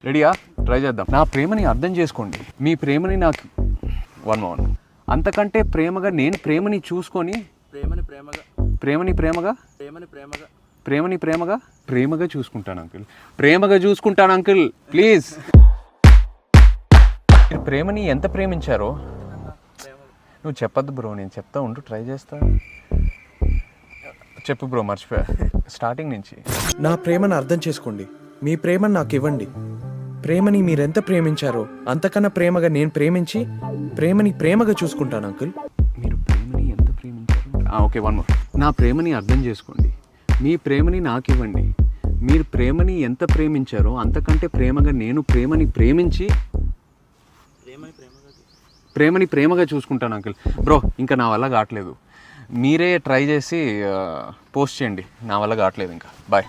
రెడీయా? ట్రై చేద్దాం. నా ప్రేమని అర్థం చేసుకోండి. మీ ప్రేమని నాకు వన్ అంతకంటే ప్రేమగా నేను ప్రేమని చూసుకొని ప్రేమగా చూసుకుంటాను అంకుల్. ప్రేమగా చూసుకుంటాను అంకుల్, ప్లీజ్. మీరు ప్రేమని ఎంత ప్రేమించారో నువ్వు చెప్పద్దు బ్రో, నేను చెప్తా ఉంటూ ట్రై చేస్తా. చెప్పు బ్రో, మర్చిపోయా స్టార్టింగ్ నుంచి. నా ప్రేమను అర్థం చేసుకోండి. మీ ప్రేమను నాకు ఇవ్వండి. ప్రేమని మీరెంత ప్రేమించారో అంతకన్నా ప్రేమగా నేను ప్రేమించి ప్రేమని ప్రేమగా చూసుకుంటాను అంకుల్. మీరు ప్రేమని ఎంత ప్రేమించారు? Okay, one more. నా ప్రేమని అర్థం చేసుకోండి. మీ ప్రేమని నాకు ఇవ్వండి. మీరు ప్రేమని ఎంత ప్రేమించారో అంతకంటే ప్రేమగా నేను ప్రేమని ప్రేమించి ప్రేమగా చూసుకుంటాను అంకుల్. బ్రో, ఇంకా నా వల్ల కావట్లేదు. మీరే ట్రై చేసి పోస్ట్ చేయండి. నా వల్ల కావట్లేదు ఇంకా. బాయ్.